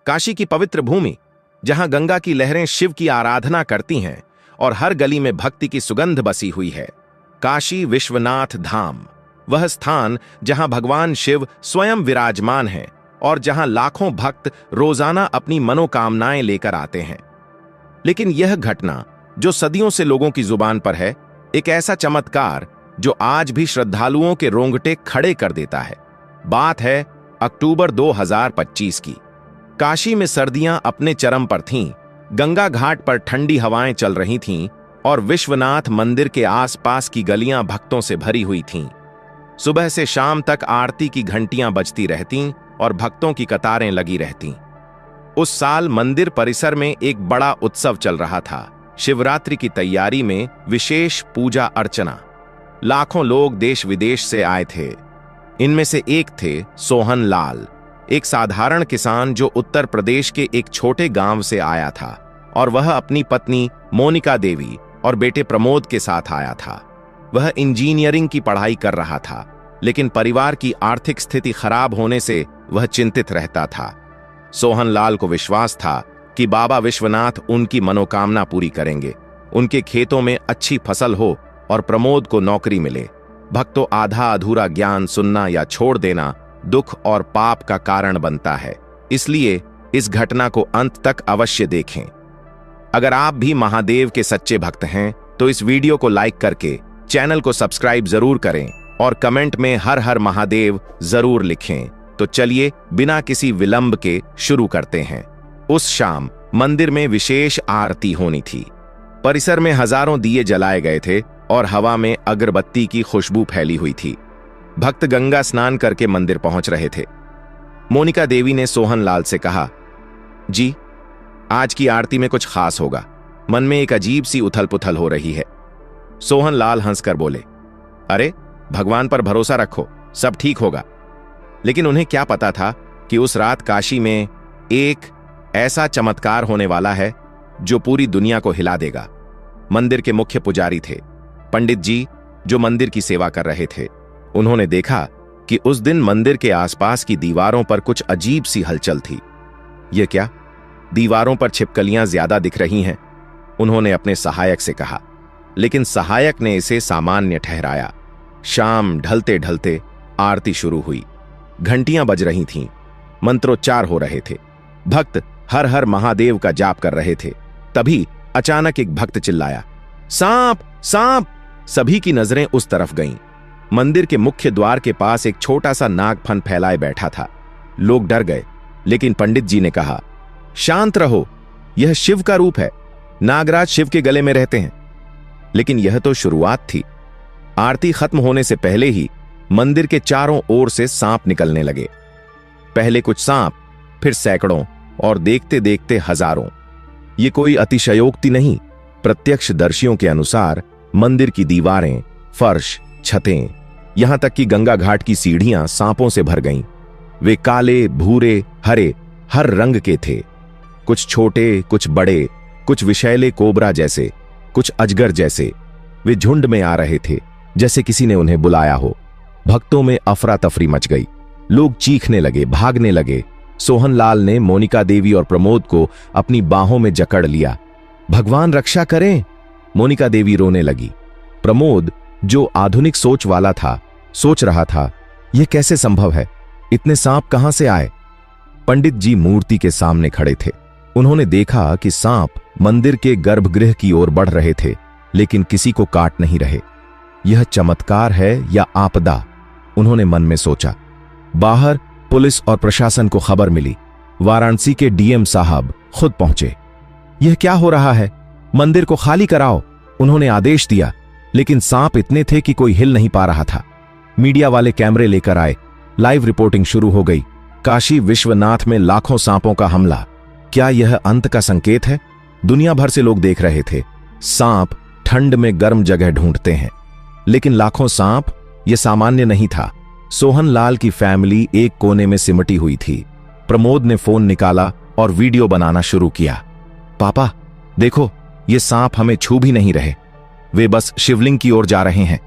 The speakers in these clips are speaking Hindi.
काशी की पवित्र भूमि, जहां गंगा की लहरें शिव की आराधना करती हैं और हर गली में भक्ति की सुगंध बसी हुई है। काशी विश्वनाथ धाम, वह स्थान जहां भगवान शिव स्वयं विराजमान हैं और जहां लाखों भक्त रोजाना अपनी मनोकामनाएं लेकर आते हैं। लेकिन यह घटना जो सदियों से लोगों की जुबान पर है, एक ऐसा चमत्कार जो आज भी श्रद्धालुओं के रोंगटे खड़े कर देता है। बात है अक्टूबर 2025 की। काशी में सर्दियां अपने चरम पर थीं, गंगा घाट पर ठंडी हवाएं चल रही थीं और विश्वनाथ मंदिर के आसपास की गलियां भक्तों से भरी हुई थीं। सुबह से शाम तक आरती की घंटियां बजती रहतीं और भक्तों की कतारें लगी रहतीं। उस साल मंदिर परिसर में एक बड़ा उत्सव चल रहा था। शिवरात्रि की तैयारी में विशेष पूजा अर्चना। लाखों लोग देश विदेश से आए थे। इनमें से एक थे सोहन लाल, एक साधारण किसान जो उत्तर प्रदेश के एक छोटे गांव से आया था और वह अपनी पत्नी मोनिका देवी और बेटे प्रमोद के साथ आया था। वह इंजीनियरिंग की पढ़ाई कर रहा था, लेकिन परिवार की आर्थिक स्थिति खराब होने से वह चिंतित रहता था। सोहन लाल को विश्वास था कि बाबा विश्वनाथ उनकी मनोकामना पूरी करेंगे, उनके खेतों में अच्छी फसल हो और प्रमोद को नौकरी मिले। भक्तों, आधा अधूरा ज्ञान सुनना या छोड़ देना दुख और पाप का कारण बनता है, इसलिए इस घटना को अंत तक अवश्य देखें। अगर आप भी महादेव के सच्चे भक्त हैं तो इस वीडियो को लाइक करके चैनल को सब्सक्राइब जरूर करें और कमेंट में हर हर महादेव जरूर लिखें। तो चलिए बिना किसी विलंब के शुरू करते हैं। उस शाम मंदिर में विशेष आरती होनी थी। परिसर में हजारों दिए जलाए गए थे और हवा में अगरबत्ती की खुशबू फैली हुई थी। भक्त गंगा स्नान करके मंदिर पहुंच रहे थे। मोनिका देवी ने सोहन लाल से कहा, जी, आज की आरती में कुछ खास होगा। मन में एक अजीब सी उथल पुथल हो रही है। सोहन लाल हंसकर बोले, अरे भगवान पर भरोसा रखो, सब ठीक होगा। लेकिन उन्हें क्या पता था कि उस रात काशी में एक ऐसा चमत्कार होने वाला है जो पूरी दुनिया को हिला देगा। मंदिर के मुख्य पुजारी थे पंडित जी, जो मंदिर की सेवा कर रहे थे। उन्होंने देखा कि उस दिन मंदिर के आसपास की दीवारों पर कुछ अजीब सी हलचल थी। यह क्या? दीवारों पर छिपकलियां ज्यादा दिख रही हैं, उन्होंने अपने सहायक से कहा। लेकिन सहायक ने इसे सामान्य ठहराया। शाम ढलते ढलते आरती शुरू हुई। घंटियां बज रही थीं, मंत्रोच्चार हो रहे थे, भक्त हर हर महादेव का जाप कर रहे थे। तभी अचानक एक भक्त चिल्लाया, सांप सांप! सभी की नजरें उस तरफ गईं। मंदिर के मुख्य द्वार के पास एक छोटा सा नागफन फैलाए बैठा था। लोग डर गए, लेकिन पंडित जी ने कहा, शांत रहो, यह शिव का रूप है। नागराज शिव के गले में रहते हैं। लेकिन यह तो शुरुआत थी। आरती खत्म होने से पहले ही मंदिर के चारों ओर से सांप निकलने लगे। पहले कुछ सांप, फिर सैकड़ों और देखते देखते हजारों। ये कोई अतिशयोक्ति नहीं। प्रत्यक्षदर्शियों के अनुसार मंदिर की दीवारें, फर्श, छतें, यहां तक कि गंगा घाट की सीढ़ियां सांपों से भर गईं। वे काले, भूरे, हरे, हर रंग के थे। कुछ छोटे, कुछ बड़े, कुछ विषैले कोबरा जैसे, कुछ अजगर जैसे। वे झुंड में आ रहे थे, जैसे किसी ने उन्हें बुलाया हो। भक्तों में अफरा तफरी मच गई। लोग चीखने लगे, भागने लगे। सोहन लाल ने मोनिका देवी और प्रमोद को अपनी बाहों में जकड़ लिया। भगवान रक्षा करें! मोनिका देवी रोने लगी। प्रमोद, जो आधुनिक सोच वाला था, सोच रहा था, यह कैसे संभव है? इतने सांप कहां से आए? पंडित जी मूर्ति के सामने खड़े थे। उन्होंने देखा कि सांप मंदिर के गर्भगृह की ओर बढ़ रहे थे, लेकिन किसी को काट नहीं रहे। यह चमत्कार है या आपदा? उन्होंने मन में सोचा। बाहर पुलिस और प्रशासन को खबर मिली। वाराणसी के डीएम साहब खुद पहुंचे। यह क्या हो रहा है? मंदिर को खाली कराओ, उन्होंने आदेश दिया। लेकिन सांप इतने थे कि कोई हिल नहीं पा रहा था। मीडिया वाले कैमरे लेकर आए। लाइव रिपोर्टिंग शुरू हो गई। काशी विश्वनाथ में लाखों सांपों का हमला। क्या यह अंत का संकेत है? दुनिया भर से लोग देख रहे थे। सांप ठंड में गर्म जगह ढूंढते हैं, लेकिन लाखों सांप, यह सामान्य नहीं था। सोहन लाल की फैमिली एक कोने में सिमटी हुई थी। प्रमोद ने फोन निकाला और वीडियो बनाना शुरू किया। पापा देखो, ये सांप हमें छू भी नहीं रहे, वे बस शिवलिंग की ओर जा रहे हैं।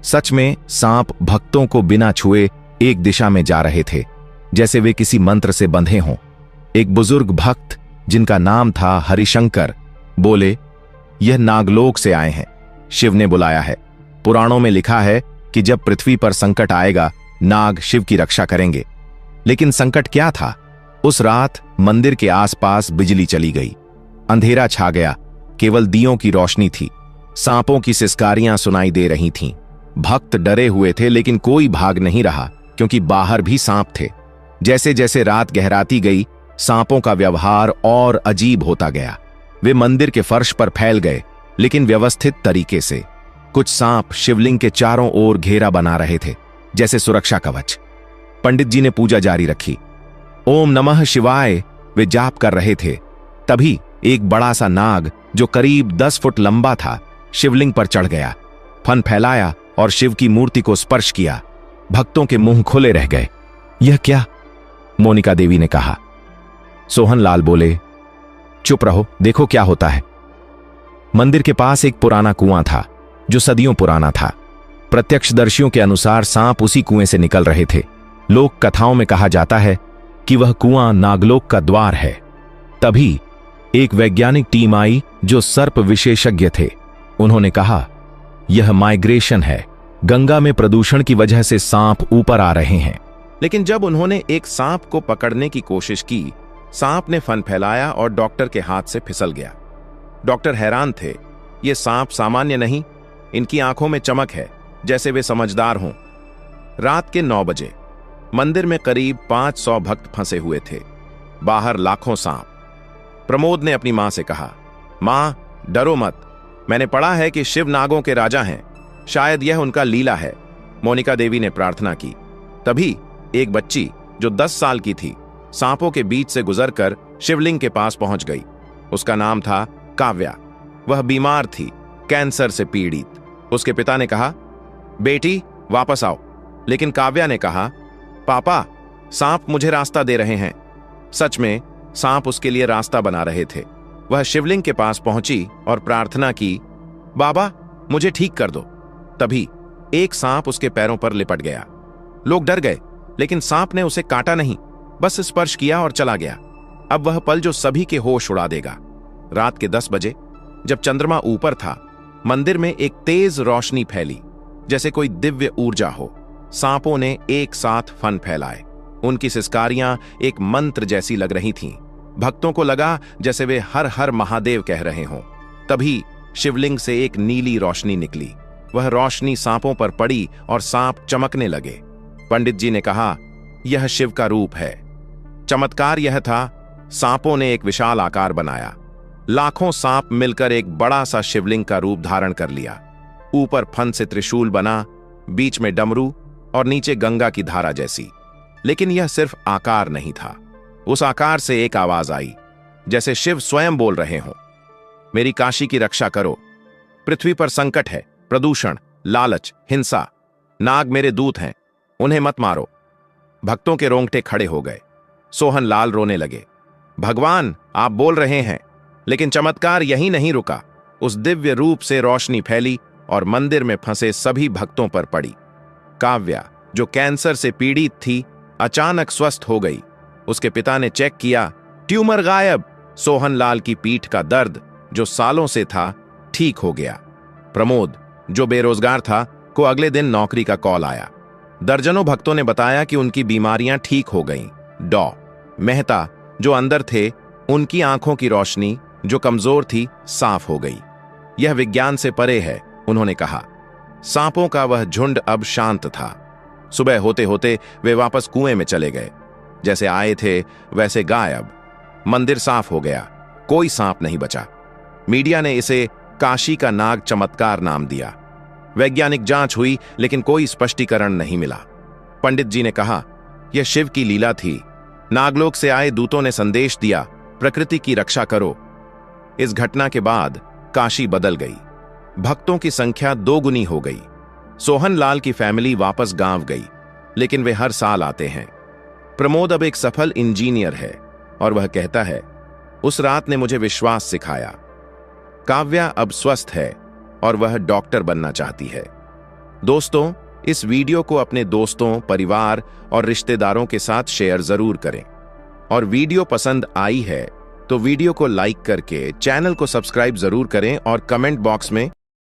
सच में सांप भक्तों को बिना छुए एक दिशा में जा रहे थे, जैसे वे किसी मंत्र से बंधे हों। एक बुजुर्ग भक्त जिनका नाम था हरिशंकर बोले, यह नागलोक से आए हैं। शिव ने बुलाया है। पुराणों में लिखा है कि जब पृथ्वी पर संकट आएगा, नाग शिव की रक्षा करेंगे। लेकिन संकट क्या था? उस रात मंदिर के आसपास बिजली चली गई, अंधेरा छा गया, केवल दियों की रोशनी थी। सांपों की सिसकारियां सुनाई दे रही थीं। भक्त डरे हुए थे, लेकिन कोई भाग नहीं रहा, क्योंकि बाहर भी सांप थे। जैसे जैसे रात गहराती गई, सांपों का व्यवहार और अजीब होता गया। वे मंदिर के फर्श पर फैल गए, लेकिन व्यवस्थित तरीके से। कुछ सांप शिवलिंग के चारों ओर घेरा बना रहे थे, जैसे सुरक्षा कवच। पंडित जी ने पूजा जारी रखी। ओम नमः शिवाय वे जाप कर रहे थे। तभी एक बड़ा सा नाग, जो करीब 10 फुट लंबा था, शिवलिंग पर चढ़ गया, फन फैलाया और शिव की मूर्ति को स्पर्श किया। भक्तों के मुंह खुले रह गए। यह क्या? मोनिका देवी ने कहा। सोहन लाल बोले, चुप रहो, देखो क्या होता है। मंदिर के पास एक पुराना कुआं था, जो सदियों पुराना था। प्रत्यक्षदर्शियों के अनुसार सांप उसी कुएं से निकल रहे थे। लोक कथाओं में कहा जाता है कि वह कुआं नागलोक का द्वार है। तभी एक वैज्ञानिक टीम आई, जो सर्प विशेषज्ञ थे। उन्होंने कहा, यह माइग्रेशन है, गंगा में प्रदूषण की वजह से सांप ऊपर आ रहे हैं। लेकिन जब उन्होंने एक सांप को पकड़ने की कोशिश की, सांप ने फन फैलाया और डॉक्टर के हाथ से फिसल गया। डॉक्टर हैरान थे। ये सांप सामान्य नहीं, इनकी आंखों में चमक है, जैसे वे समझदार हों। रात के 9 बजे मंदिर में करीब 500 भक्त फंसे हुए थे। बाहर लाखों सांप। प्रमोद ने अपनी मां से कहा, मां, डरो मत, मैंने पढ़ा है कि शिव नागों के राजा हैं, शायद यह उनका लीला है। मोनिका देवी ने प्रार्थना की। तभी एक बच्ची, जो 10 साल की थी, सांपों के बीच से गुजरकर शिवलिंग के पास पहुंच गई। उसका नाम था काव्या। वह बीमार थी, कैंसर से पीड़ित। उसके पिता ने कहा, बेटी वापस आओ। लेकिन काव्या ने कहा, पापा, सांप मुझे रास्ता दे रहे हैं। सच में सांप उसके लिए रास्ता बना रहे थे। वह शिवलिंग के पास पहुंची और प्रार्थना की, बाबा मुझे ठीक कर दो। तभी एक सांप उसके पैरों पर लिपट गया। लोग डर गए, लेकिन सांप ने उसे काटा नहीं, बस स्पर्श किया और चला गया। अब वह पल जो सभी के होश उड़ा देगा। रात के 10 बजे जब चंद्रमा ऊपर था, मंदिर में एक तेज रोशनी फैली, जैसे कोई दिव्य ऊर्जा हो। सांपों ने एक साथ फन फैलाए। उनकी सिसकारियां एक मंत्र जैसी लग रही थीं। भक्तों को लगा जैसे वे हर हर महादेव कह रहे हों। तभी शिवलिंग से एक नीली रोशनी निकली। वह रोशनी सांपों पर पड़ी और सांप चमकने लगे। पंडित जी ने कहा, यह शिव का रूप है। चमत्कार यह था, सांपों ने एक विशाल आकार बनाया। लाखों सांप मिलकर एक बड़ा सा शिवलिंग का रूप धारण कर लिया। ऊपर फन से त्रिशूल बना, बीच में डमरू और नीचे गंगा की धारा जैसी। लेकिन यह सिर्फ आकार नहीं था। उस आकार से एक आवाज आई, जैसे शिव स्वयं बोल रहे हों, मेरी काशी की रक्षा करो। पृथ्वी पर संकट है, प्रदूषण, लालच, हिंसा। नाग मेरे दूत हैं, उन्हें मत मारो। भक्तों के रोंगटे खड़े हो गए। सोहन लाल रोने लगे। भगवान, आप बोल रहे हैं। लेकिन चमत्कार यहीं नहीं रुका। उस दिव्य रूप से रोशनी फैली और मंदिर में फंसे सभी भक्तों पर पड़ी। काव्या, जो कैंसर से पीड़ित थी, अचानक स्वस्थ हो गई। उसके पिता ने चेक किया, ट्यूमर गायब। सोहन लाल की पीठ का दर्द, जो सालों से था, ठीक हो गया। प्रमोद, जो बेरोजगार था, को अगले दिन नौकरी का कॉल आया। दर्जनों भक्तों ने बताया कि उनकी बीमारियां ठीक हो गईं। डॉ मेहता, जो अंदर थे, उनकी आंखों की रोशनी, जो कमजोर थी, साफ हो गई। यह विज्ञान से परे है, उन्होंने कहा। सांपों का वह झुंड अब शांत था। सुबह होते होते वे वापस कुएं में चले गए। जैसे आए थे वैसे गायब। मंदिर साफ हो गया, कोई सांप नहीं बचा। मीडिया ने इसे काशी का नाग चमत्कार नाम दिया। वैज्ञानिक जांच हुई, लेकिन कोई स्पष्टीकरण नहीं मिला। पंडित जी ने कहा, यह शिव की लीला थी। नागलोक से आए दूतों ने संदेश दिया, प्रकृति की रक्षा करो। इस घटना के बाद काशी बदल गई। भक्तों की संख्या 2 गुनी हो गई। सोहन लाल की फैमिली वापस गांव गई, लेकिन वे हर साल आते हैं। प्रमोद अब एक सफल इंजीनियर है और वह कहता है, उस रात ने मुझे विश्वास सिखाया। काव्या अब स्वस्थ है और वह डॉक्टर बनना चाहती है। दोस्तों, इस वीडियो को अपने दोस्तों, परिवार और रिश्तेदारों के साथ शेयर जरूर करें और वीडियो पसंद आई है तो वीडियो को लाइक करके चैनल को सब्सक्राइब जरूर करें और कमेंट बॉक्स में